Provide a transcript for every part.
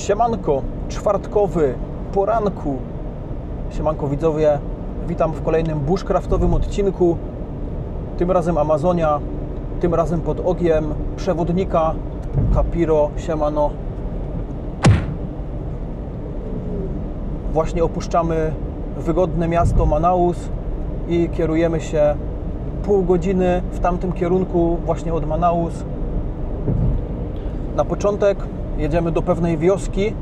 Siemanko, czwartkowy poranku. Siemanko widzowie, witam w kolejnym bushcraftowym odcinku. Tym razem Amazonia, tym razem pod okiem przewodnika Capiro. Siemano. Właśnie opuszczamy wygodne miasto Manaus i kierujemy się pół godziny w tamtym kierunku, właśnie od Manaus. Na początek jedziemy do pewnej wioski,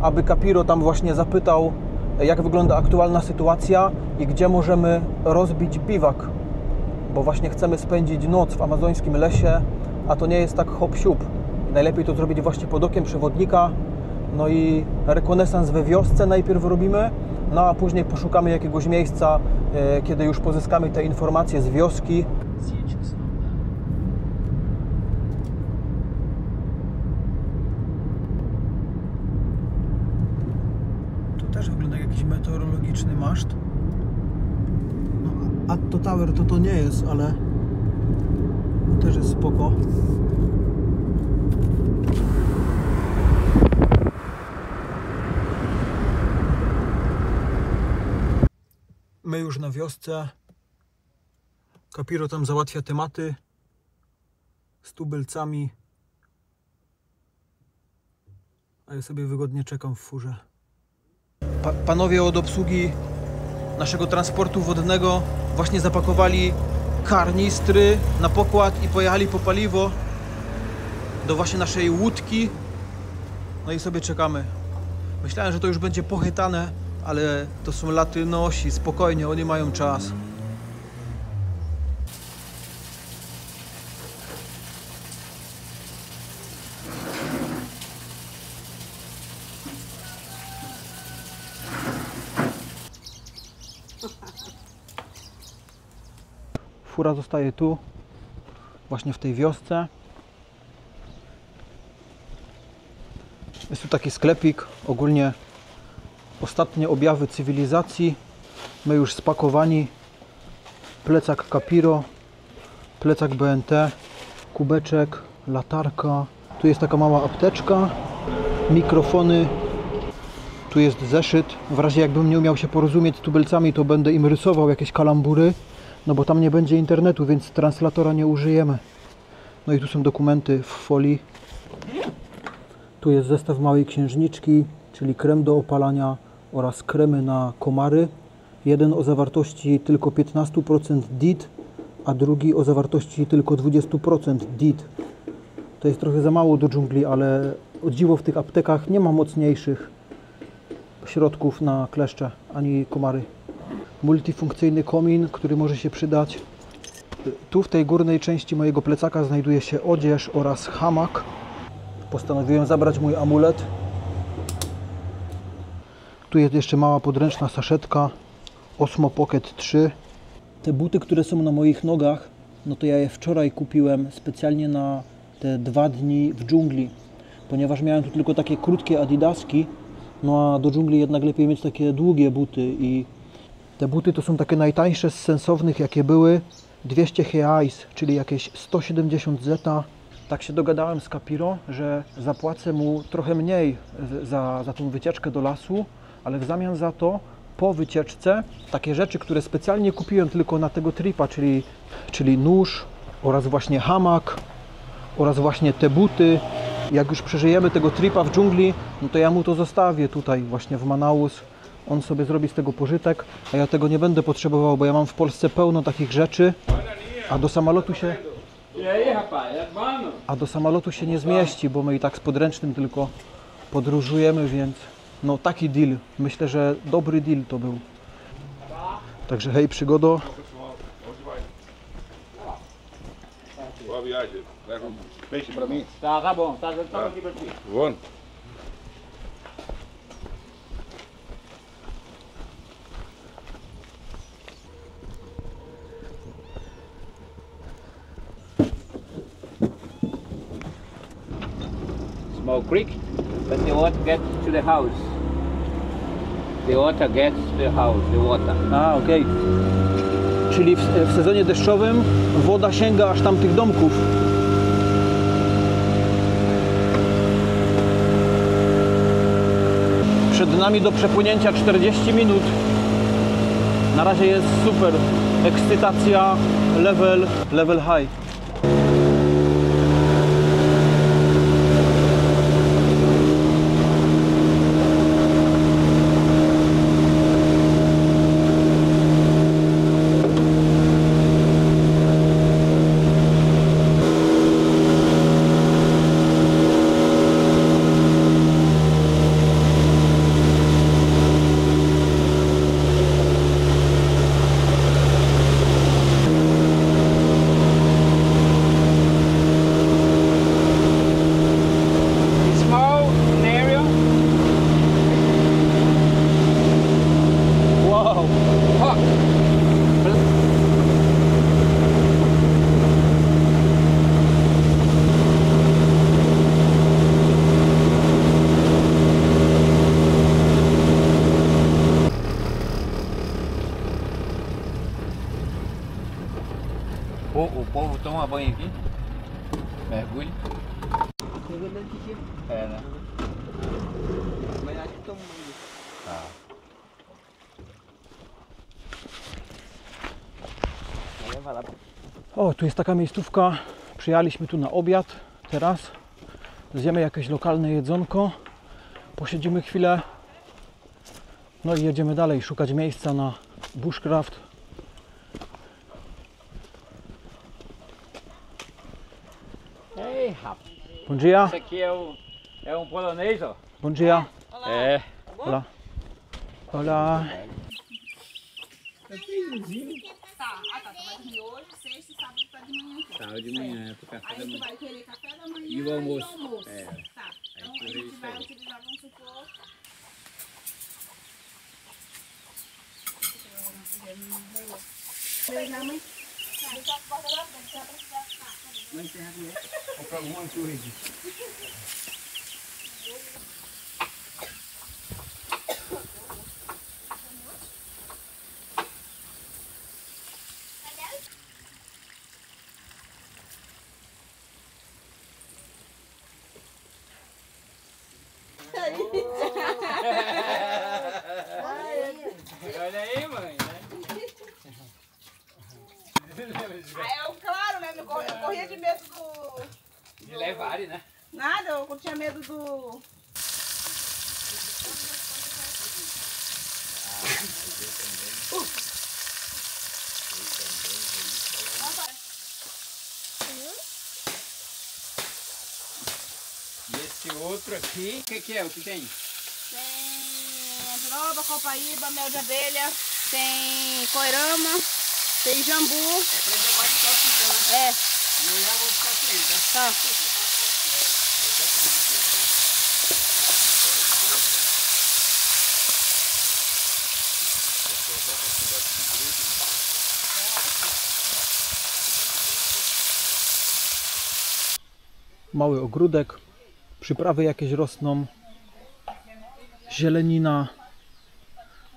aby Capiro tam właśnie zapytał, jak wygląda aktualna sytuacja i gdzie możemy rozbić biwak, bo właśnie chcemy spędzić noc w amazońskim lesie, a to nie jest tak hop-siup. Najlepiej to zrobić właśnie pod okiem przewodnika. No i rekonesans we wiosce najpierw robimy, no a później poszukamy jakiegoś miejsca, kiedy już pozyskamy te informacje z wioski. Tu też wygląda jak jakiś meteorologiczny maszt. No, Atto Tower to nie jest, ale też jest spoko. My już na wiosce. Capiro tam załatwia tematy z tubylcami, a ja sobie wygodnie czekam w furze. Panowie od obsługi naszego transportu wodnego właśnie zapakowali karnistry na pokład i pojechali po paliwo do właśnie naszej łódki. No i sobie czekamy. Myślałem, że to już będzie pochytane, ale to są latynosi, spokojnie, oni mają czas. Fura zostaje tu, właśnie w tej wiosce. Jest tu taki sklepik, ogólnie ostatnie objawy cywilizacji. My już spakowani. Plecak Capiro, plecak BNT, kubeczek, latarka. Tu jest taka mała apteczka, mikrofony. Tu jest zeszyt. W razie jakbym nie umiał się porozumieć z tubylcami, to będę im rysował jakieś kalambury. No bo tam nie będzie internetu, więc translatora nie użyjemy. No i tu są dokumenty w folii. Tu jest zestaw małej księżniczki, czyli krem do opalania oraz kremy na komary. Jeden o zawartości tylko 15% DEET, a drugi o zawartości tylko 20% DEET. To jest trochę za mało do dżungli, ale o dziwo w tych aptekach nie ma mocniejszych środków na kleszcze ani komary. Multifunkcyjny komin, który może się przydać. Tu w tej górnej części mojego plecaka znajduje się odzież oraz hamak. Postanowiłem zabrać mój amulet. Tu jest jeszcze mała podręczna saszetka Osmo Pocket 3. Te buty, które są na moich nogach, no to ja je wczoraj kupiłem specjalnie na te 2 dni w dżungli, ponieważ miałem tu tylko takie krótkie adidaski, no a do dżungli jednak lepiej mieć takie długie buty i te buty to są takie najtańsze z sensownych jakie były, 200 reais, czyli jakieś 170 zeta. Tak się dogadałem z Capiro, że zapłacę mu trochę mniej za tą wycieczkę do lasu, ale w zamian za to po wycieczce takie rzeczy, które specjalnie kupiłem tylko na tego tripa, czyli nóż oraz właśnie hamak oraz właśnie te buty. Jak już przeżyjemy tego tripa w dżungli, no to ja mu to zostawię tutaj właśnie w Manaus. On sobie zrobi z tego pożytek, a ja tego nie będę potrzebował, bo ja mam w Polsce pełno takich rzeczy, a do samolotu się nie zmieści, bo my i tak z podręcznym tylko podróżujemy, więc no taki deal. Myślę, że dobry deal to był. Także hej przygodo. Small creek, but the water gets to the house. The water gets to the house, the water. A, okej. Czyli w sezonie deszczowym woda sięga aż tam tych domków. Przed nami do przepłynięcia 40 minut. Na razie jest super. Ekscytacja, level high. Small area. Wow! Hot. O povo toma banho aqui, mergulha. É, né? Mas acho que toma banho. Ah. Leva lá. O, tu jest taka miejscówka. Przyjechaliśmy tu na obiad teraz. Zjemy jakieś lokalne jedzonko. Posiedzimy chwilę. No i jedziemy dalej szukać miejsca na bushcraft. Ei, rapaz. Bom dia. Esse aqui é um polonês, ó. Bom dia. É. Hola. Hola. Tá, tá. Tu vai dormir hoje, sexta e sábado tá de manhã aqui. Sábado de manhã, é pro café Aí da tu manhã. vai querer café da manhã E o almoço. É. Tá. Então a gente vai utilizar, vamos supor. Beijar, mãe. Comprar alguma coisa. Olha aí, mãe. Aí eu, claro, né? Eu corria de medo do. De levarem, né? Nada, eu tinha medo do. E esse outro aqui, o que é? O que tem? Tem andiroba, copaíba, mel de abelha, tem coirama, tem jambu. Aprender agora de toque, né? É, Amanhã eu vou ficar com ele, tá? tá. Mały ogródek. Przyprawy jakieś rosną. Zielenina.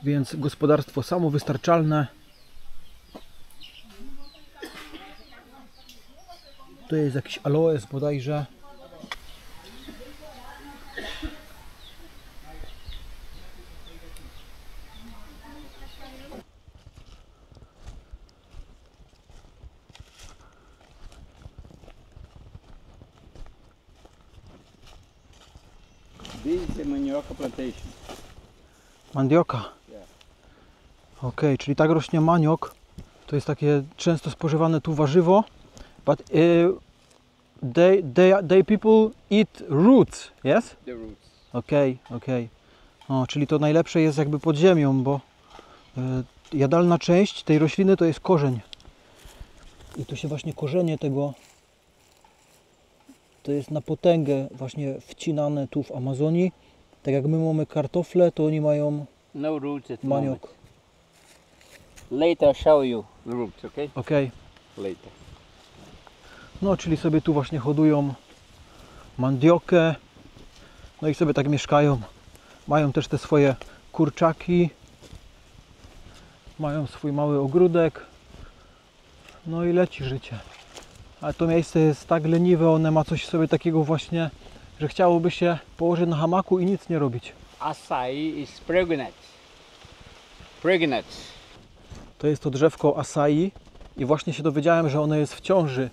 Więc gospodarstwo samowystarczalne. Tu jest jakiś aloes bodajże. This is manioca plantation. Mandioka. Ok, czyli tak rośnie maniok. To jest takie często spożywane tu warzywo. But they people eat roots, yes? The roots. Okej. O, czyli to najlepsze jest jakby pod ziemią, bo jadalna część tej rośliny to jest korzeń. I to się właśnie korzenie tego, to jest na potęgę właśnie wcinane tu w Amazonii. Tak jak my mamy kartofle, to oni mają No roots at the maniok. moment. Later I'll show you the roots, okay? Okej. Later. No, czyli sobie tu właśnie hodują mandiokę. No i sobie tak mieszkają. Mają też te swoje kurczaki. Mają swój mały ogródek. No i leci życie. Ale to miejsce jest tak leniwe, one ma coś w sobie takiego właśnie, że chciałoby się położyć na hamaku i nic nie robić. Acai is pregnant. Pregnant. To jest to drzewko acai i właśnie się dowiedziałem, że ono jest w ciąży.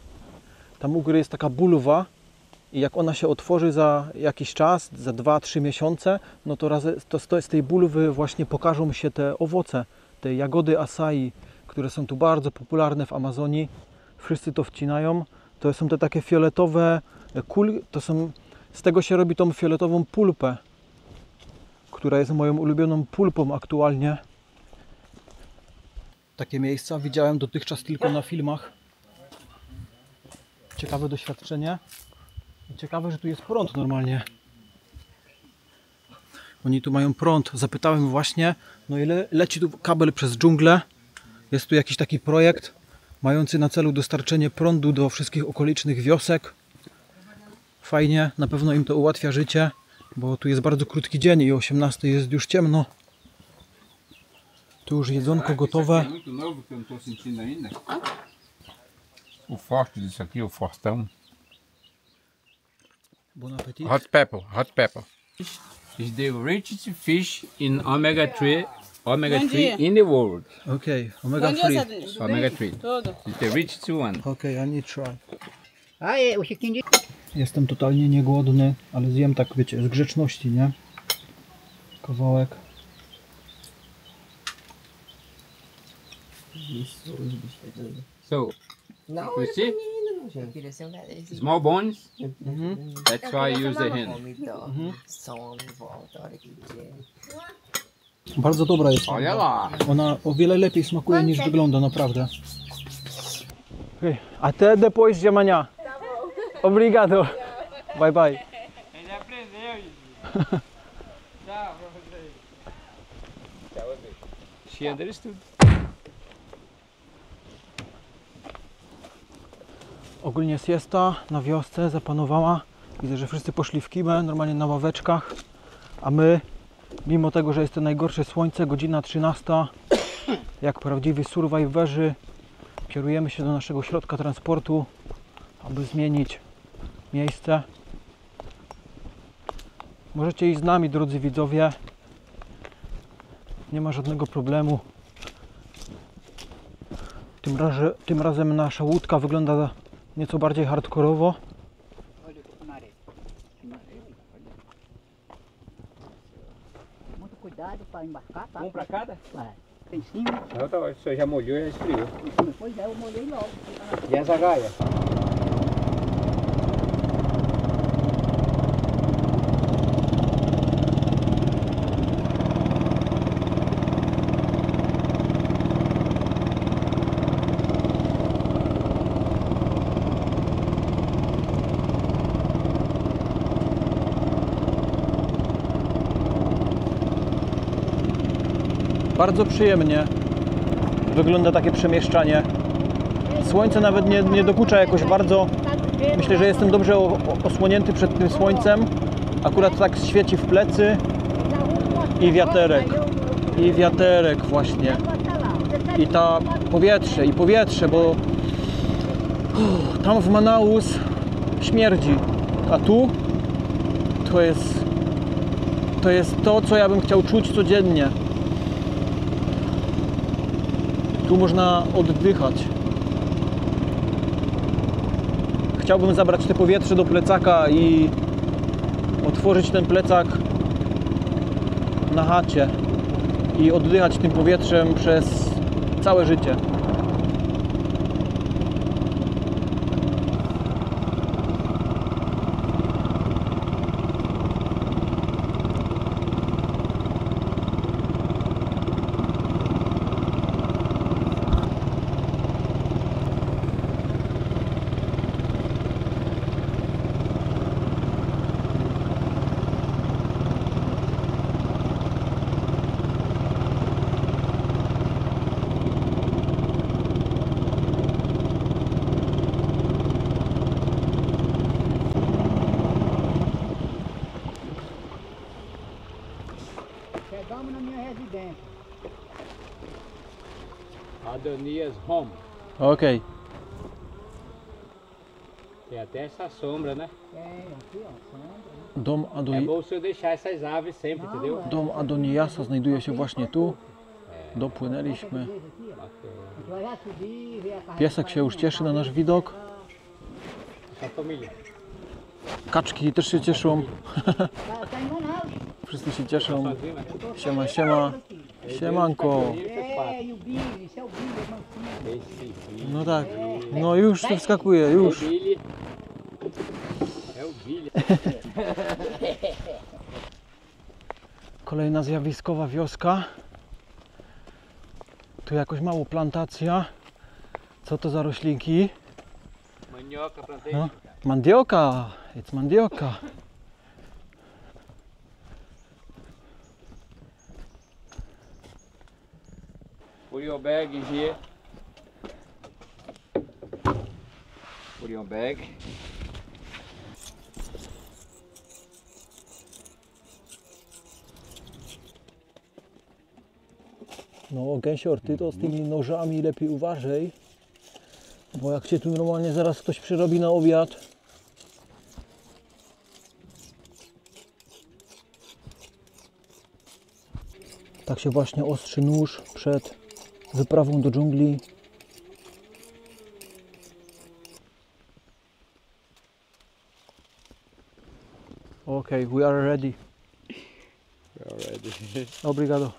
Tam u góry jest taka bulwa i jak ona się otworzy za jakiś czas, za 2-3 miesiące, no to z tej bulwy właśnie pokażą się te owoce, te jagody acai, które są tu bardzo popularne w Amazonii. Wszyscy to wcinają. To są te takie fioletowe z tego się robi tą fioletową pulpę, która jest moją ulubioną pulpą aktualnie. Takie miejsca widziałem dotychczas tylko na filmach. Ciekawe doświadczenie. I ciekawe, że tu jest prąd normalnie. Oni tu mają prąd. Zapytałem właśnie, no ile leci tu kabel przez dżunglę. Jest tu jakiś taki projekt mający na celu dostarczenie prądu do wszystkich okolicznych wiosek. Fajnie, na pewno im to ułatwia życie, bo tu jest bardzo krótki dzień i o 18 jest już ciemno. Tu już jedzonko gotowe. O forte disso aqui, o fortão. Bon appetit. Hot pepper, hot pepper. Is the richest fish in omega-3 in the world. Okej, omega 3. Omega-3. Tudo. It's the richest one. Okej, I need try. Ah, o Chiquinho de... Jestem totalnie niegłodny, ale zjem tak, wiecie, z grzeczności, nie? Kawałek. So, Não, you see? não, gente. Eu queria ser um desse. Small bones. That's why I use the hand. Come dó, some em volta, a hora que quer. Bardzo dobra jest. Olha lá. Ona o wiele lepiej smakuje niż wygląda, naprawdę. Okay. Até depois de amanhã. Obrigado. Bye bye. Ele aprendeu isso. Tchau pra vocês. Tchau, She understood. Ogólnie siesta na wiosce zapanowała. Widzę, że wszyscy poszli w kibę, normalnie na ławeczkach. A my, mimo tego, że jest to najgorsze słońce, godzina 13, jak prawdziwi survivorzy, kierujemy się do naszego środka transportu, aby zmienić miejsce. Możecie iść z nami, drodzy widzowie. Nie ma żadnego problemu. Tym razem nasza łódka wygląda nieco bardziej hardkorowo. Muito cuidado para embarcar, tá? Pra cada? Tem cima. Não, tá, o senhor já molhou e já esfriou. Pois é, eu molhei logo. E essa gaia? Bardzo przyjemnie wygląda takie przemieszczanie. Słońce nawet nie dokucza jakoś bardzo. Myślę, że jestem dobrze osłonięty przed tym słońcem. Akurat tak świeci w plecy. I wiaterek. I wiaterek właśnie. I ta powietrze, bo tam w Manaus śmierdzi. A tu to jest to, co ja bym chciał czuć codziennie. Tu można oddychać. Chciałbym zabrać te powietrze do plecaka i otworzyć ten plecak na chacie i oddychać tym powietrzem przez całe życie. Chegamos na minha residência. Adonias home. Okej. Tem até essa sombra, né? Aqui, ó, sombra. Dom, É bom o senhor deixar essas aves sempre, entendeu? Dom Adoniasa znajduje się właśnie tu. Dopłynęliśmy. Vai já subir, ver a carne. Piesek się już cieszy na nasz widok. A família. Kaczki też się cieszą. Tá em Manaus. Wszyscy się cieszą. Sozinho, né? Siema, siema. Siemanko. É, e o Billy, esse é o Billy, mansinho. Esse Billy. No tak. No już tu wskakuje, O już. Billy. É o Billy. Kolejna zjawiskowa wioska. Tu jakoś mało plantacja. Co to za roślinki? Manioca, plantei. No. Mandioka. It's mandioka. Put your bag in here. Put your bag. No gęsior, ty to z tymi nożami lepiej uważaj. Bo jak cię tu normalnie zaraz ktoś przyrobi na obiad. Tak się właśnie ostrzy nóż przed wyprawą do dżungli. Okay, we are ready. Already. Obrigado.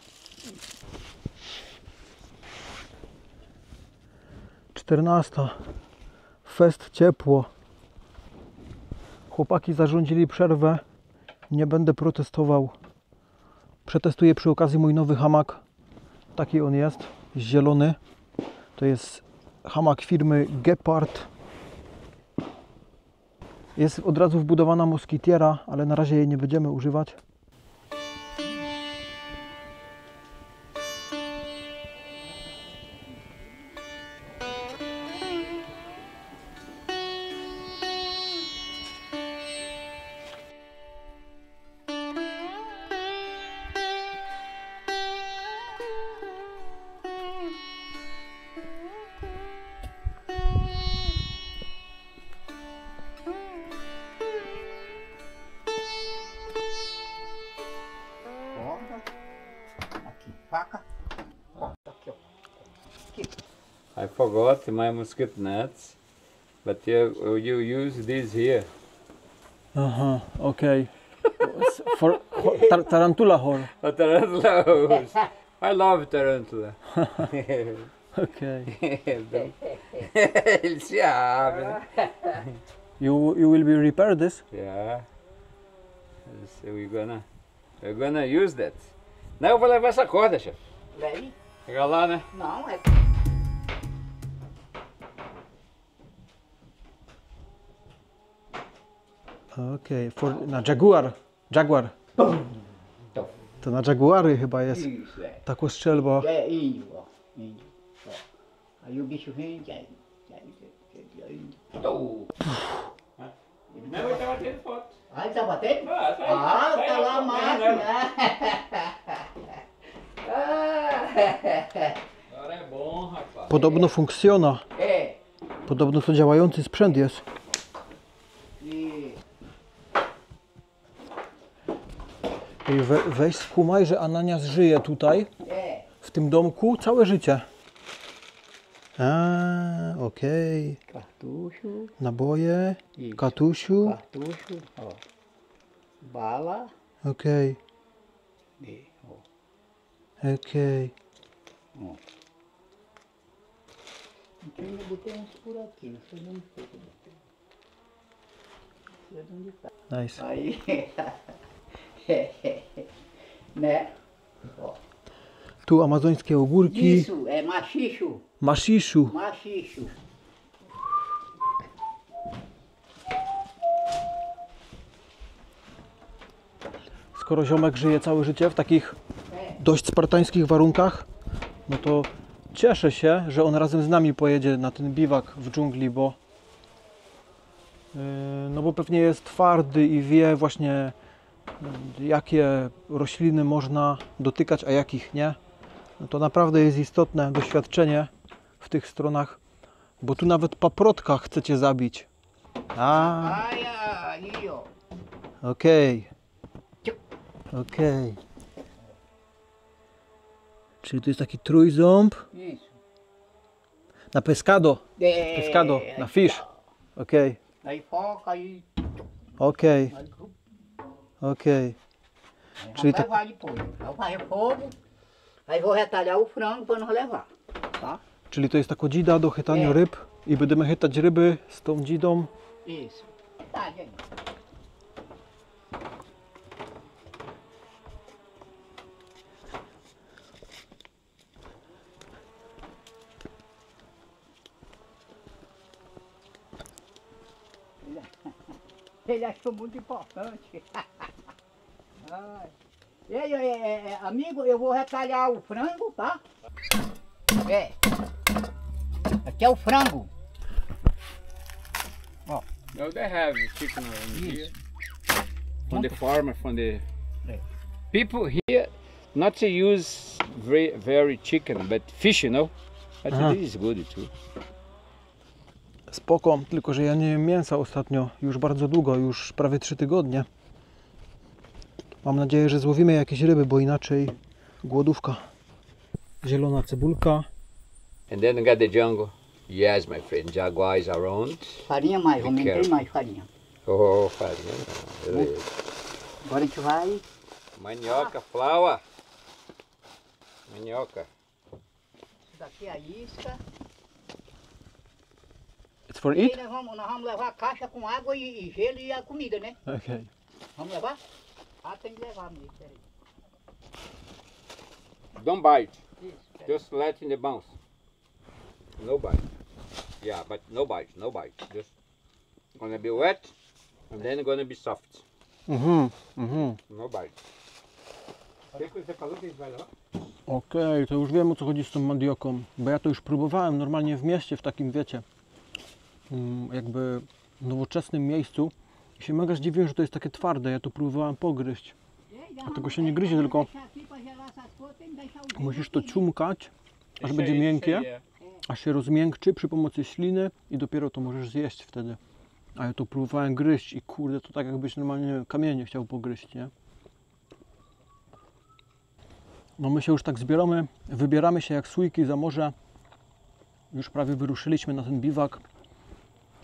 14. Fest ciepło. Chłopaki zarządzili przerwę. Nie będę protestował. Przetestuję przy okazji mój nowy hamak. Taki on jest. Zielony. To jest hamak firmy Gepard. Jest od razu wbudowana moskitiera, ale na razie jej nie będziemy używać. Corda. Aqui, faca. Ó, tá aqui, ó. I forgot my mosquito nets, but you use this here. Aha, okej. For tarantula hor. A tarantula. I love tarantula. Okej. Ele se abre, né? You will be repair this? Yeah. So we're gonna use that. Não, eu vou levar essa corda, chefe. Leve. Chega lá, né? Não, é. Okej, na Jaguar. Jaguar. To na Jaguary chyba jest Isso, é. taka strzelba. É índio, ó. Índio. Ó. Aí o bicho vem, aí. Não, ele tá batendo foto. Ah, ele tá batendo? Ah, tá aí. Ah, Tá aí tá lá a acompanhando máquina. Agora é bom, rapaz. Podobno funkcjona. É. Podobno to działający sprzęt jest. E I weź skumaj, że Ananias żyje tutaj, é. w tym domku, całe życie. A, okej. Cartucho. Naboje, Isso. katusiu, Cartucho, ó. Bala. okej, E, ó. okej. Então eu botei uns por aqui, não sei onde foi que eu botei. Não sei onde tá. Nice. Aí. Né? Ó. Tu amazońskie ogórki, Isso, é machicho. mashishu. Machicho. Skoro ziomek żyje całe życie w takich dość spartańskich warunkach, no to cieszę się, że on razem z nami pojedzie na ten biwak w dżungli, bo no bo pewnie jest twardy i wie właśnie jakie rośliny można dotykać, a jakich nie. No to naprawdę jest istotne doświadczenie w tych stronach, bo tu nawet paprotka chcecie zabić. A, Aí, aí, ó. okej. Okej. Czyli tu jest taki trójząb. Isso. Na pescado. É, Pescado, na fish. Okej, Aí foca, aí. okej, Aí, okej. aí Czyli vamos levar depois. Aí eu fazer fogo. Aí vou retalhar o frango para nós levar. Tá? Czyli to jest taka dzida do chytania Nie. ryb i będziemy chytać ryby z tą dzidą. Isso. Tá, gente. Ele achou muito importante. Ai. Ei, amigo, eu vou retalhar o frango, tá? É. Aqui é o frango. No, they have chicken around here. From the farmer, from the Yeah. people here, not to use very chicken, but fish, you know. But this is good too. Spoko, tylko że ja nie jem mięsa ostatnio, już bardzo długo, już prawie 3 tygodnie. Mam nadzieję, że złowimy jakieś ryby, bo inaczej głodówka. Zielona cebulka. And then we got the jungle. Yes, my friend, jaguars are around. Farinha mais, Be aumentei careful. mais farinha. Oh, farinha. Beleza. Agora a gente vai. Manioca, flour. Manioca. Isso daqui é a isca. It's for E aí it? nós vamos levar a caixa com água e gelo e a comida, né? Okej. Vamos levar? Ah, tem que levar mesmo, peraí. Don't bite. Isso, peraí. Just let in the bounce. No bite. Yeah, but no bite, no bite. Just gonna be wet and then gonna be soft. No bite. Okej, to już wiem, o co chodzi z tą mandioką, bo ja to już próbowałem normalnie w mieście, w takim, wiecie, jakby nowoczesnym miejscu i się mega zdziwiłem, że to jest takie twarde. Ja to próbowałem pogryźć. Tego się nie gryzie, tylko musisz to ciumkać, aż będzie miękkie, aż się rozmiękczy przy pomocy śliny i dopiero to możesz zjeść wtedy. A ja to próbowałem gryźć i kurde, to tak jakbyś normalnie kamienie chciał pogryźć, nie? No my się już tak zbieramy, wybieramy się jak sójki za morze. Już prawie wyruszyliśmy na ten biwak.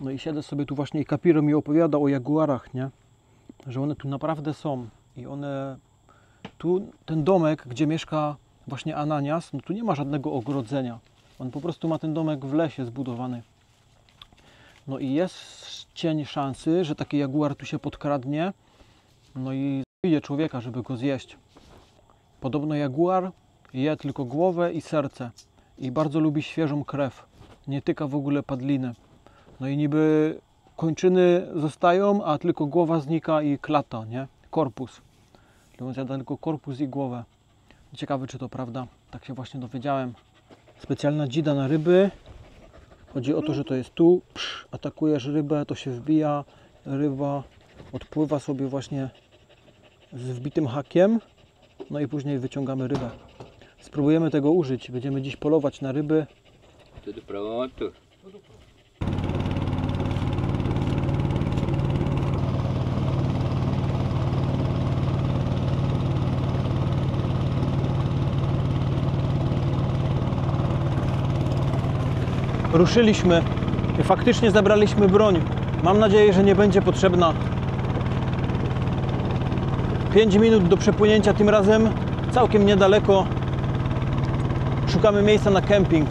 No i siedzę sobie tu właśnie i Capiro mi opowiada o jaguarach, nie? Że one tu naprawdę są. I one... Tu ten domek, gdzie mieszka właśnie Ananias, no tu nie ma żadnego ogrodzenia. On po prostu ma ten domek w lesie zbudowany. No i jest cień szansy, że taki jaguar tu się podkradnie. No i zabije człowieka, żeby go zjeść. Podobno jaguar je tylko głowę i serce i bardzo lubi świeżą krew. Nie tyka w ogóle padliny. No i niby kończyny zostają, a tylko głowa znika i klata, nie? Korpus. On zjada tylko korpus i głowę. Ciekawe, czy to prawda. Tak się właśnie dowiedziałem. Specjalna dzida na ryby. Chodzi o to, że to jest tu. Atakujesz rybę, to się wbija. Ryba odpływa sobie właśnie z wbitym hakiem. No i później wyciągamy rybę. Spróbujemy tego użyć. Będziemy dziś polować na ryby. Tudo pronto. Ruszyliśmy i faktycznie zabraliśmy broń. Mam nadzieję, że nie będzie potrzebna. 5 minut do przepłynięcia tym razem. Całkiem niedaleko. Szukamy miejsca na kemping.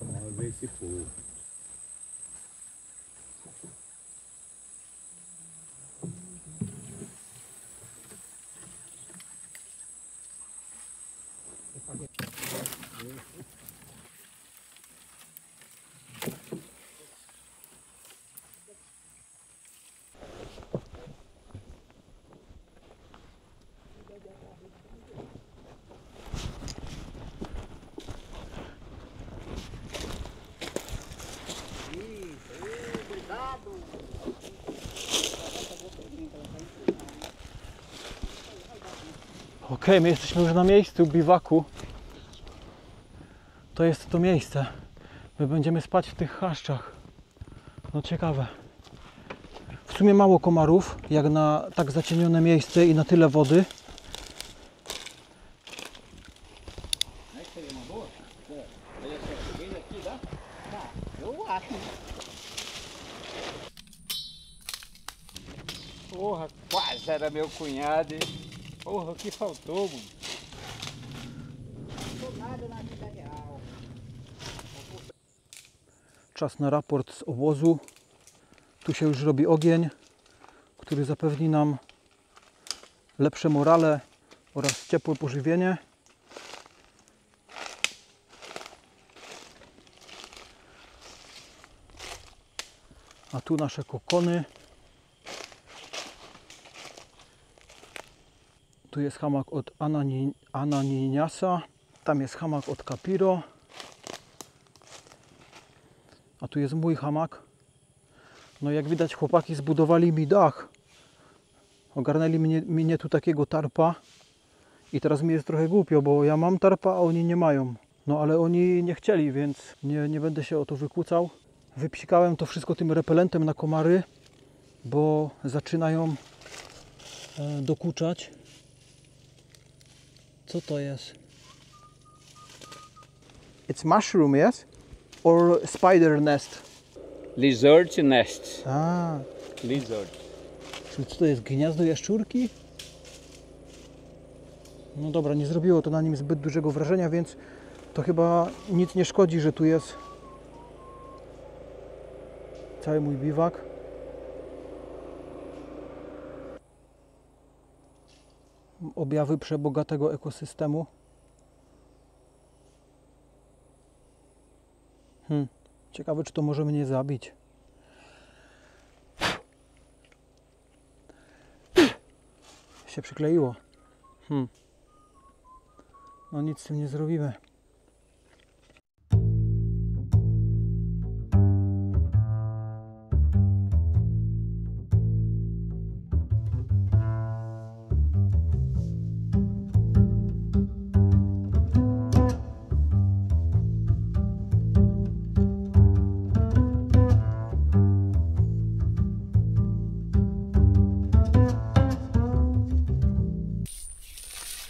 Vamos ver se foi. Ok, my jesteśmy już na miejscu biwaku. To jest to miejsce. My będziemy spać w tych chaszczach. No ciekawe. W sumie mało komarów, jak na tak zacienione miejsce i na tyle wody. Porra, quase era meu cunhado. Porra, que faltou, mano. Czas na raport z obozu. Tu się już robi ogień, który zapewni nam lepsze morale oraz ciepłe pożywienie. A tu nasze kokony. Tu jest hamak od Ananiasa. Tam jest hamak od Capiro. A tu jest mój hamak. No jak widać, chłopaki zbudowali mi dach. Ogarnęli mnie tu takiego tarpa. I teraz mi jest trochę głupio, bo ja mam tarpa, a oni nie mają. No ale oni nie chcieli, więc nie będę się o to wykłócał. Wypsikałem to wszystko tym repelentem na komary, bo zaczynają dokuczać. Co to jest? It's mushroom, yes? Or spider nest? Lizard nest. A, Lizard. czyli co to jest? Gniazdo jaszczurki? No dobra, nie zrobiło to na nim zbyt dużego wrażenia, więc to chyba nic nie szkodzi, że tu jest cały mój biwak. Objawy przebogatego ekosystemu. Ciekawe, czy to może mnie zabić. Się przykleiło. No nic z tym nie zrobimy.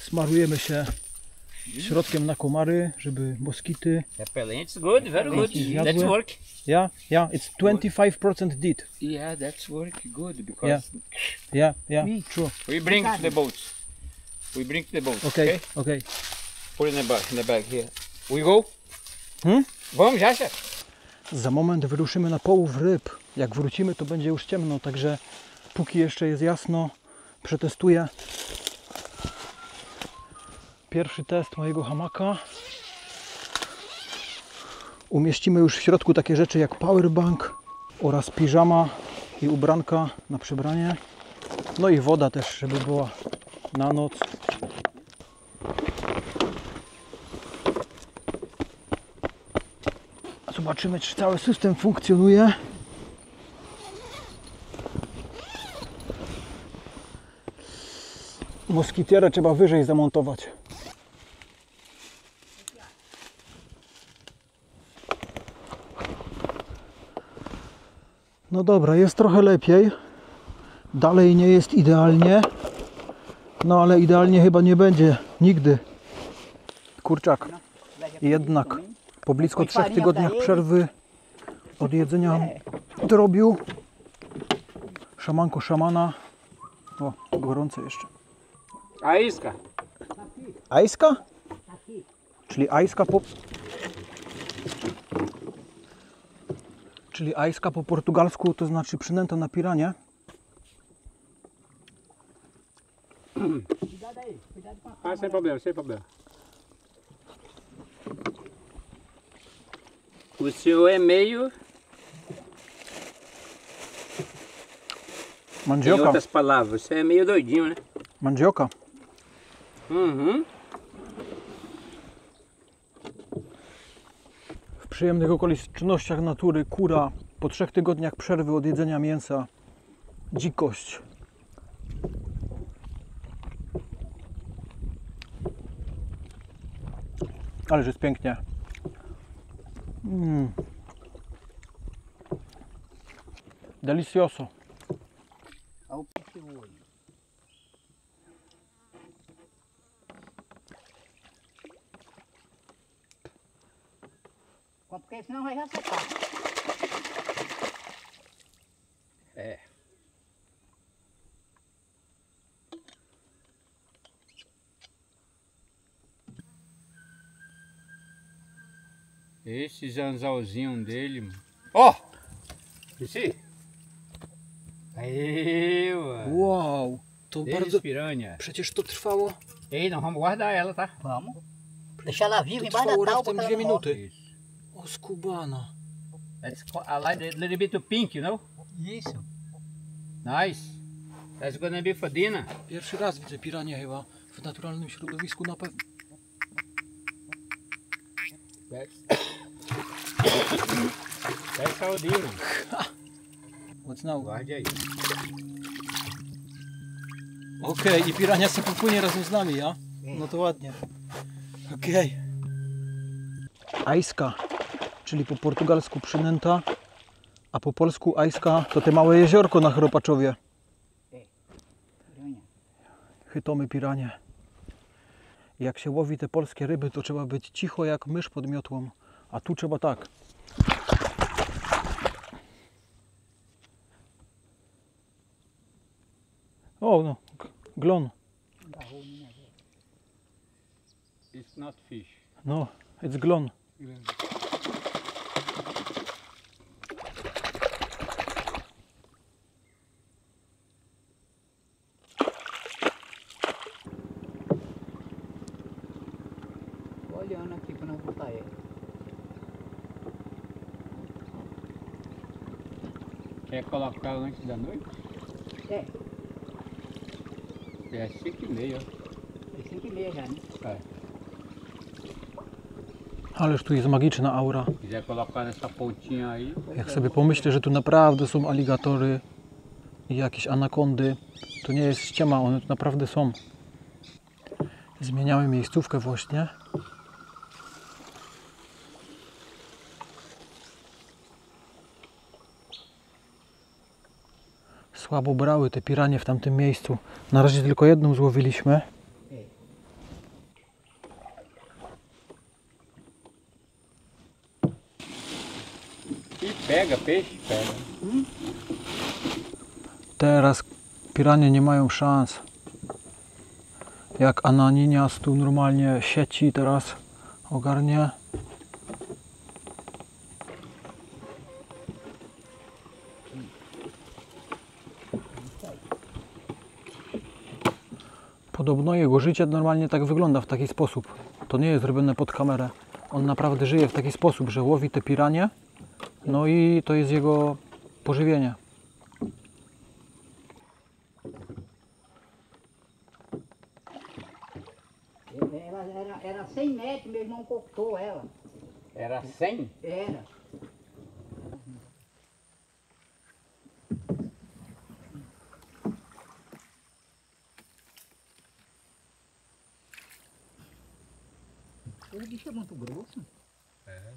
Smarujemy się środkiem na komary, żeby moskity. Repellent's good, very good. Zjadły. That's work. Yeah, it's 25% DEET. Yeah, that's work good because Yeah, true. we bring to the boat. We bring to the boat. Okay. Put in the bag here. We go? Vamos, Jasia. Za moment wyruszymy na połów ryb. Jak wrócimy, to będzie już ciemno, także póki jeszcze jest jasno, przetestuję pierwszy test mojego hamaka. Umieścimy już w środku takie rzeczy jak powerbank oraz piżama i ubranka na przebranie. No i woda też, żeby była na noc. Zobaczymy, czy cały system funkcjonuje. Moskitierę trzeba wyżej zamontować. No dobra, jest trochę lepiej. Dalej nie jest idealnie. No ale idealnie chyba nie będzie nigdy. Kurczak jednak po blisko 3 tygodniach przerwy od jedzenia drobiu. Szamanko szamana. O, gorące jeszcze. Aisca. Ajska? Czyli ajska po... Czyli ajska po portugalsku to znaczy przynęta na piranie. Sem problema, sem problema. O senhor é meio, em Mandioka. outras palavras, você é meio doidinho, né? Mandioka. W przyjemnych okolicznościach natury kura po 3 tygodniach przerwy od jedzenia mięsa. Dzikość. Ależ jest pięknie. Delicioso. Olha o peixe hoje. Porque senão vai já secar. É. Esse anzalzinho dele, mano. Ó! Esse? Aí, mano. Wow, to bardzo... piranha. Przecież to trwało... Ei, nós vamos guardar ela, tá? Vamos. Deixar ela viva To embaixo da trwało tábua. raptem pra 2 ela não morrer. minuty. O skubana. That's a little bit of pink, you know? Isso. Nice. That's gonna be for dinner. Pierwszy raz widzę piranię chyba w naturalnym środowisku na pewno. That's our deal. What's now? Guarde aí. Okej, i pirania sobie popłynie razem z nami, ja? No to ładnie. Okej. Ajska, czyli po portugalsku przynęta, a po polsku ajska to te małe jeziorko na Chropaczowie. Chytomy piranie. Jak się łowi te polskie ryby, to trzeba być cicho jak mysz pod miotłą, a tu trzeba tak. O, no, glon. It's not fish. No, it's glon. Tô olhando aqui pra não botar ele. Quer colocar antes da noite? É, É 5:30. é 5:30 já, né? É. Ależ tu jest magiczna aura. Se quiser colocar nessa pontinha aí. Jak sobie pomyślę, że tu naprawdę są aligatory i jakieś anakondy, to nie jest ściema, one tu naprawdę są. Zmieniały miejscówkę właśnie. Słabo brały te piranie w tamtym miejscu. Na razie tylko jedną złowiliśmy. E pega, peixe, pega. Teraz piranie nie mają szans. Jak Ananinias tu normalnie sieci teraz ogarnie. Podobno jego życie normalnie tak wygląda w taki sposób. To nie jest robione pod kamerę. On naprawdę żyje w taki sposób, że łowi te piranie. No i to jest jego pożywienie. Ela era 100 metros, meu irmão cortou ela. Era 100? Era. O bicho é muito grosso. É.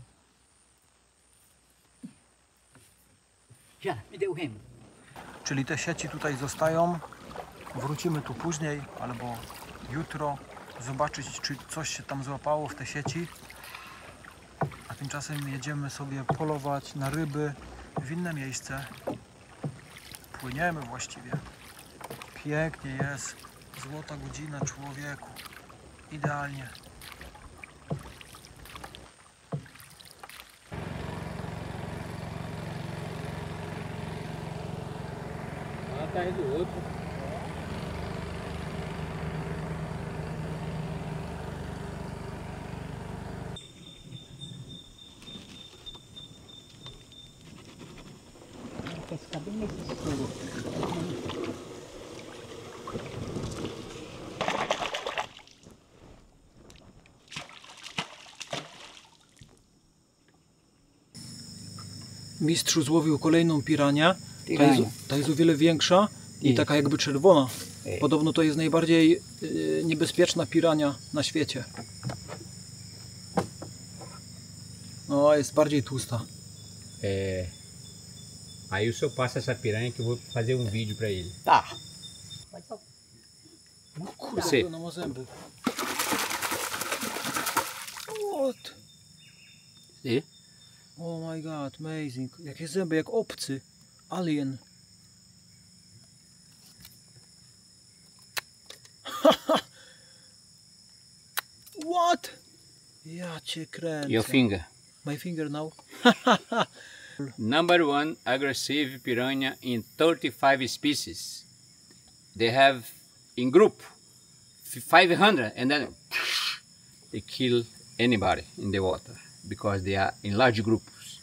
Já, me deu o remo. Czyli te sieci tutaj zostają. Wrócimy tu później albo jutro zobaczyć, czy coś się tam złapało w te sieci. A tymczasem jedziemy sobie polować na ryby w inne miejsce. Płyniemy właściwie. Pięknie jest. Złota godzina człowieku. Idealnie. Lá atrás do outro. Quer ficar bem nesse escuro. Mistrzu złowił kolejną piranię. Ta jest o wiele większa i taka jakby czerwona. Podobno to jest najbardziej niebezpieczna pirania na świecie. No, jest bardziej tłusta. Aí o senhor passa essa piranha que eu vou fazer um vídeo pra ele. Tá. Pode só. Você. No ma zęby. What? E? Oh my god, amazing. Jakie zęby, jak obcy. Alien. What? Ja cię kręcę. Your finger. My finger now. Number one aggressive piranha in 35 species. They have in group 500 and then they kill anybody in the water because they are in large groups.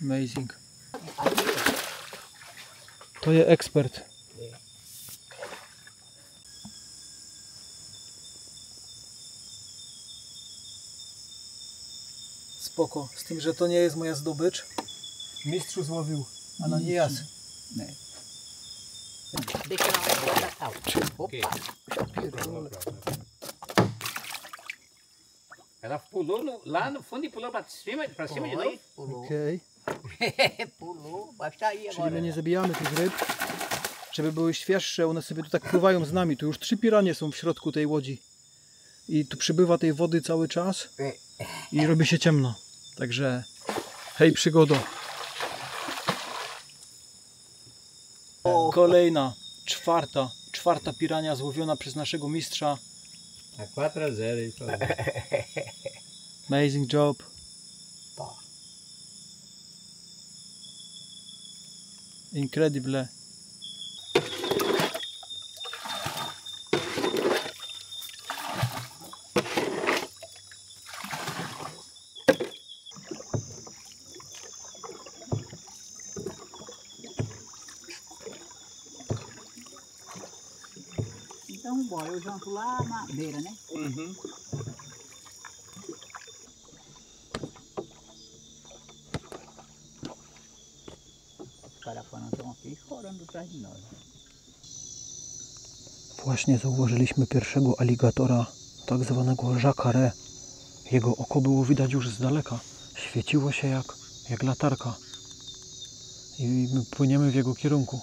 Amazing. To jest ekspert. Spoko, z tym, że to nie jest moja zdobycz. Mistrzu złowił, a na nie jas. Né? Deixa ela na boca da tal. Ok. Opa. Ela pulou lá no fundo e pulou pra cima de novo. Foi, pulou. Okej. Pulou. Basta aí Czyli agora. my nie zabijamy tych ryb, żeby były świeższe, one sobie tu tak pływają z nami. Tu już 3 piranie są w środku tej łodzi. I tu przybywa tej wody cały czas i robi się ciemno. Także hej przygodo. Kolejna, czwarta pirania złowiona przez naszego mistrza. A 4-0 isso. Amazing job. Incredible. Então, bora, eu janto lá na beira, né? Os carapanãs estão aqui chorando atrás de nós. Właśnie zauważyliśmy pierwszego aligatora, tak zwanego jacare. Jego oko było widać już z daleka. Świeciło się jak latarka. I my płyniemy w jego kierunku.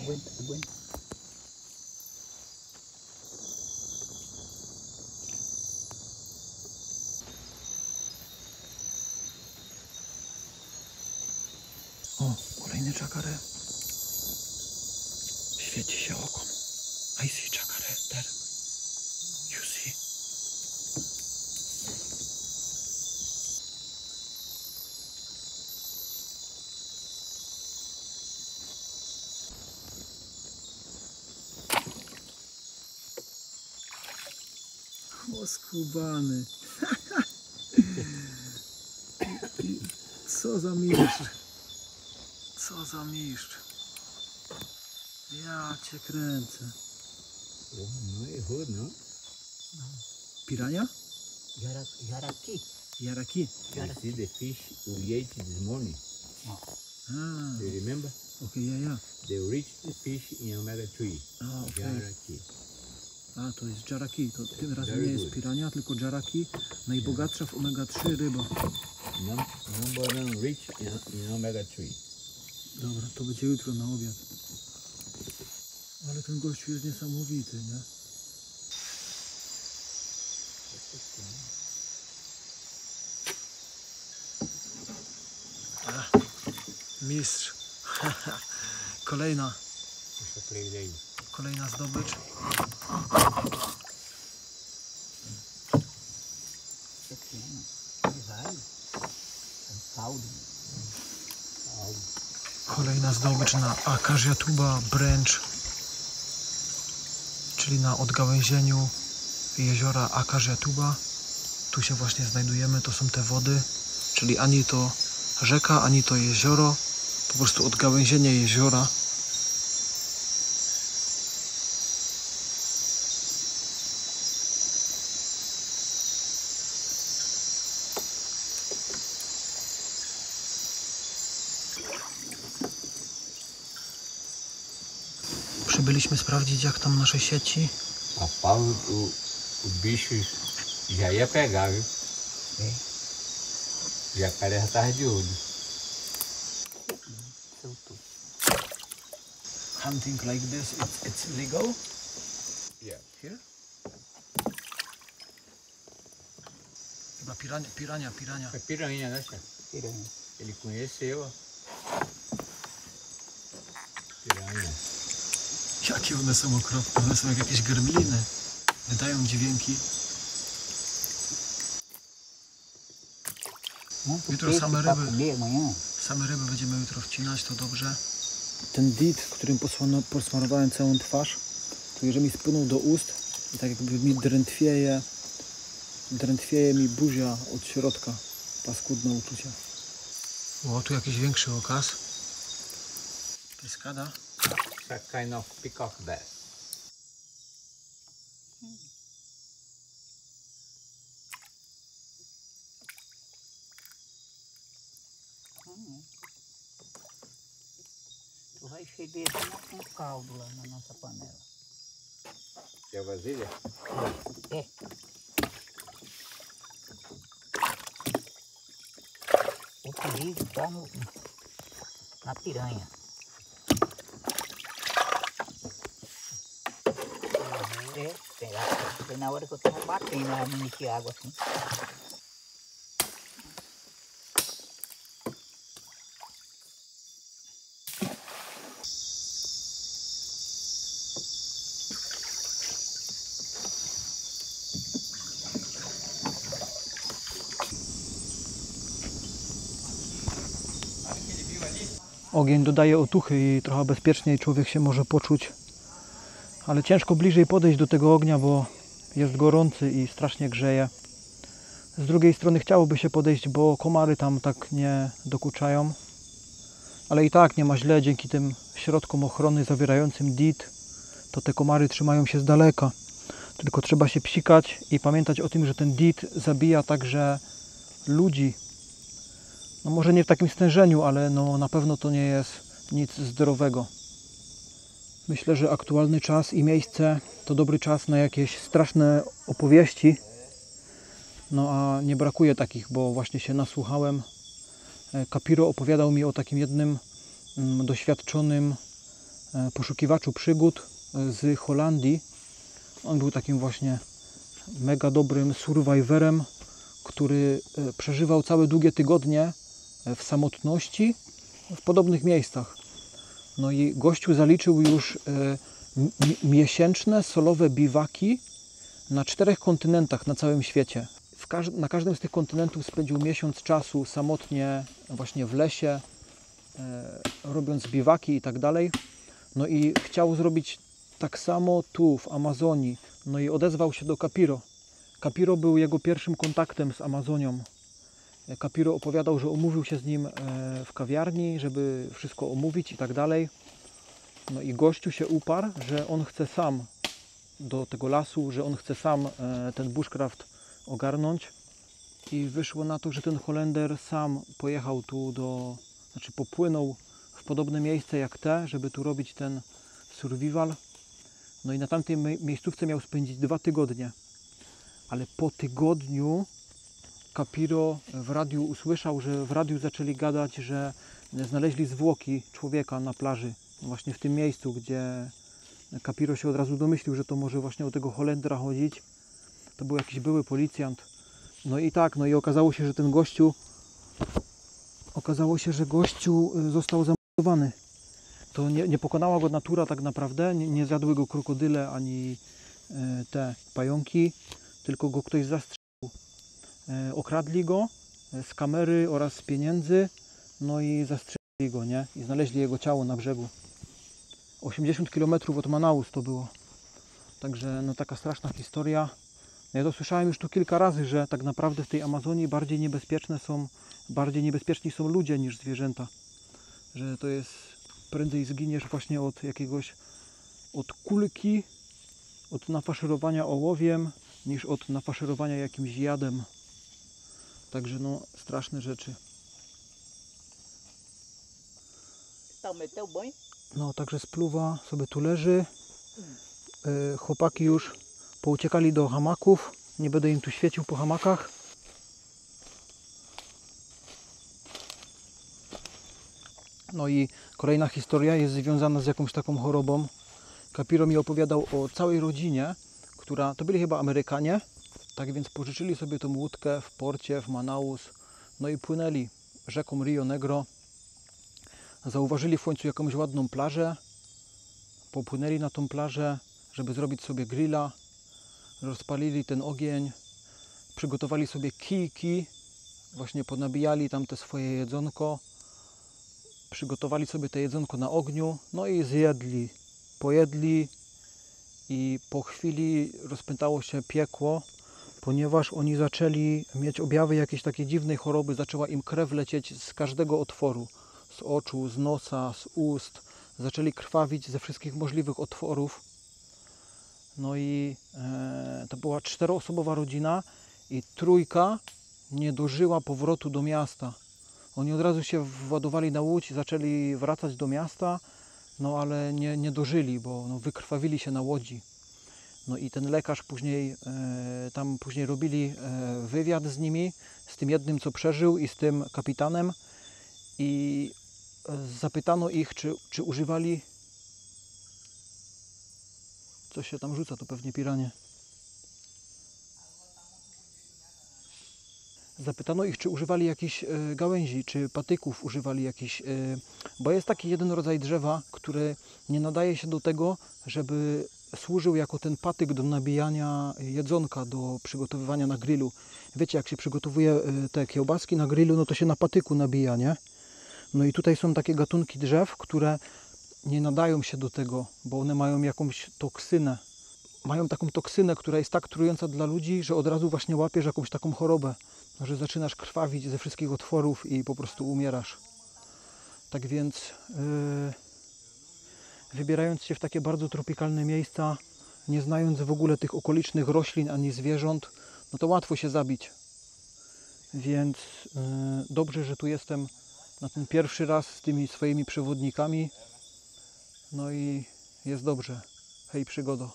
Aguenta, aguenta. O, kolejny jacare. Świeci się oko. I see jacare there. You see? O, skubany. Co za mistrz. Co za mistrz. Ja cię kręcę. Não errou, não. Pirania? Jaraqui. Jaraki. You see the fish we ate this morning. Ah, Do you remember? okej, ja. They reached the fish in omega 3. A, okej. Jaraki. A, to jest jaraki. To tym razem Very nie jest good. pirania, tylko jaraki. Najbogatsza w omega-3 ryba. Number one rich in omega 3. Dobra, to będzie jutro na obiad. Ale ten gościu jest niesamowity, nie? A, mistrz. Kolejna zdobycz. Pequeno. Ele vai. É um caldo. Kolejna zdobycz na Akariatuba Branch, czyli na odgałęzieniu jeziora Akariatuba. Tu się właśnie znajdujemy, to są te wody, czyli ani to rzeka, ani to jezioro, po prostu odgałęzienie jeziora. Przybyliśmy sprawdzić, jak tam nasze sieci. Rapaz, o bicho já ia pegar, viu? Jacaré já tava de olho. Hunting like this, it's legal? Yeah. Here? Chyba pirania. É piranha, né, chefe? Piranha. Ele conheceu, ó. Piranha. Jakie one są okropne, one są jak jakieś gremliny. Wydają dźwięki. Jutro same ryby. Same ryby będziemy jutro wcinać, to dobrze. Ten dit, którym posmarowałem całą twarz, to jeżeli mi spłynął do ust i tak jakby mi drętwieje mi buzia od środka. Paskudne uczucie. O, tu jakiś większy okaz. Pescada. It's a kind of peacock bass. Tu vai feder com caldo lá na nossa panela. E a vasilha? É. O perigo tá na piranha. Foi na hora que eu tava batendo, ela não metia água assim. Ogień dodaje otuchy i trochę bezpieczniej człowiek się może poczuć. Ale ciężko bliżej podejść do tego ognia, bo jest gorący i strasznie grzeje. Z drugiej strony chciałoby się podejść, bo komary tam tak nie dokuczają. Ale i tak nie ma źle, dzięki tym środkom ochrony zawierającym DEET, to te komary trzymają się z daleka. Tylko trzeba się psikać i pamiętać o tym, że ten DEET zabija także ludzi. No może nie w takim stężeniu, ale no na pewno to nie jest nic zdrowego. Myślę, że aktualny czas i miejsce to dobry czas na jakieś straszne opowieści. No a nie brakuje takich, bo właśnie się nasłuchałem. Capiro opowiadał mi o takim jednym doświadczonym poszukiwaczu przygód z Holandii. On był takim właśnie mega dobrym survivorem, który przeżywał całe długie tygodnie w samotności w podobnych miejscach. No i gościu zaliczył już miesięczne solowe biwaki na 4 kontynentach na całym świecie. Na każdym z tych kontynentów spędził miesiąc czasu samotnie właśnie w lesie, robiąc biwaki i tak dalej. No i chciał zrobić tak samo tu w Amazonii. No i odezwał się do Capiro. Capiro był jego pierwszym kontaktem z Amazonią. Capiro opowiadał, że umówił się z nim w kawiarni, żeby wszystko omówić i tak dalej. No i gościu się uparł, że on chce sam do tego lasu, że on chce sam ten bushcraft ogarnąć. I wyszło na to, że ten Holender sam pojechał tu popłynął w podobne miejsce jak te, żeby tu robić ten survival. No i na tamtej miejscówce miał spędzić 2 tygodnie. Ale po tygodniu Capiro w radiu usłyszał, że w radiu zaczęli gadać, że znaleźli zwłoki człowieka na plaży. Właśnie w tym miejscu, gdzie Capiro się od razu domyślił, że to może właśnie o tego Holendra chodzić. To był jakiś były policjant. No i tak, no i okazało się, że ten gościu został zamordowany. To nie pokonała go natura tak naprawdę, nie zjadły go krokodyle ani te pająki, tylko go ktoś zastrzelił. Okradli go z kamery oraz z pieniędzy, no i zastrzelili go, nie? I znaleźli jego ciało na brzegu. 80 km od Manaus to było. Także no taka straszna historia. Ja to słyszałem już tu kilka razy, że tak naprawdę w tej Amazonii bardziej niebezpieczni są ludzie niż zwierzęta. Że to jest, prędzej zginiesz właśnie od kulki, od nafaszerowania ołowiem, niż od nafaszerowania jakimś jadem. Także no, straszne rzeczy. Então, meteu banho? No, także spluwa sobie tu leży. Chłopaki już pouciekali do hamaków. Nie będę im tu świecił po hamakach. No i kolejna historia jest związana z jakąś taką chorobą. Capiro mi opowiadał o całej rodzinie, która, to byli chyba Amerykanie, tak więc pożyczyli sobie tą łódkę w porcie w Manaus, no i płynęli rzeką Rio Negro. Zauważyli w końcu jakąś ładną plażę, popłynęli na tą plażę, żeby zrobić sobie grilla, rozpalili ten ogień, przygotowali sobie kijki, właśnie ponabijali tam te swoje jedzonko, przygotowali sobie to jedzonko na ogniu, no i zjedli, pojedli i po chwili rozpętało się piekło, ponieważ oni zaczęli mieć objawy jakiejś takiej dziwnej choroby, zaczęła im krew lecieć z każdego otworu, z oczu, z nosa, z ust, zaczęli krwawić ze wszystkich możliwych otworów. No i to była 4-osobowa rodzina i 3 nie dożyła powrotu do miasta. Oni od razu się władowali na łódź i zaczęli wracać do miasta, no ale nie dożyli, bo no, wykrwawili się na łodzi. No i ten lekarz później, tam później robili wywiad z nimi, z tym jednym, co przeżył i z tym kapitanem i zapytano ich, czy używali... Coś się tam rzuca, to pewnie piranie. Zapytano ich, czy używali jakichś gałęzi, czy patyków używali jakichś, bo jest taki jeden rodzaj drzewa, który nie nadaje się do tego, żeby służył jako ten patyk do nabijania jedzonka, do przygotowywania na grillu. Wiecie, jak się przygotowuje te kiełbaski na grillu, no to się na patyku nabija, nie? No i tutaj są takie gatunki drzew, które nie nadają się do tego, bo one mają jakąś toksynę. Mają taką toksynę, która jest tak trująca dla ludzi, że od razu właśnie łapiesz jakąś taką chorobę, że zaczynasz krwawić ze wszystkich otworów i po prostu umierasz. Tak więc wybierając się w takie bardzo tropikalne miejsca, nie znając w ogóle tych okolicznych roślin ani zwierząt, no to łatwo się zabić. Więc dobrze, że tu jestem na ten pierwszy raz z tymi swoimi przewodnikami. No i jest dobrze. Hej, przygodo.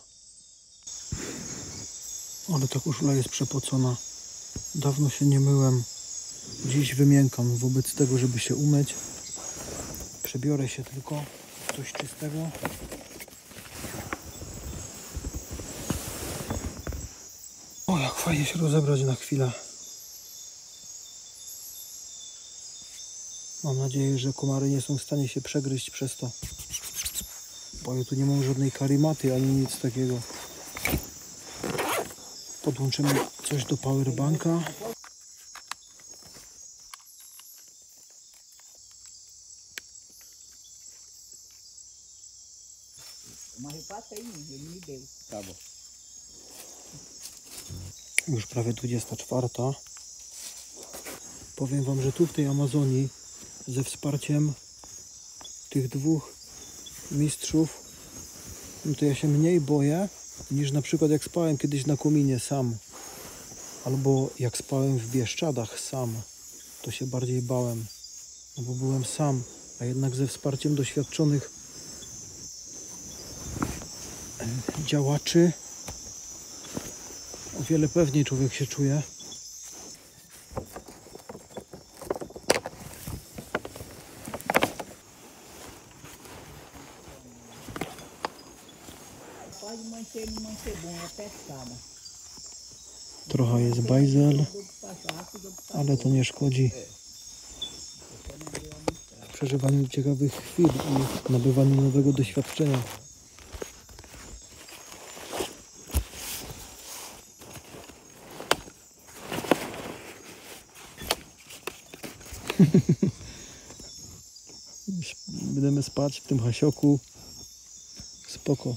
Ale ta koszula jest przepocona. Dawno się nie myłem. Dziś wymiękam wobec tego, żeby się umyć. Przebiorę się tylko w coś czystego. O, jak fajnie się rozebrać na chwilę. Mam nadzieję, że komary nie są w stanie się przegryźć przez to. Bo ja tu nie mam żadnej karimaty ani nic takiego. Podłączymy coś do powerbanka. Już prawie 24. Powiem Wam, że tu w tej Amazonii ze wsparciem tych 2 mistrzów, no to ja się mniej boję niż na przykład jak spałem kiedyś na kominie sam, albo jak spałem w Bieszczadach sam, to się bardziej bałem, no bo byłem sam, a jednak ze wsparciem doświadczonych działaczy o wiele pewniej człowiek się czuje. Trochę jest bajzel, ale to nie szkodzi w przeżywaniu ciekawych chwil i nabywaniu nowego doświadczenia. Będziemy spać w tym hasioku. Spoko.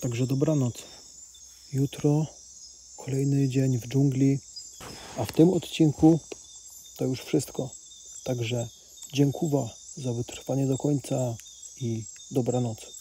Także dobranoc. Jutro kolejny dzień w dżungli, a w tym odcinku to już wszystko. Także dziękuję za wytrwanie do końca i dobranoc.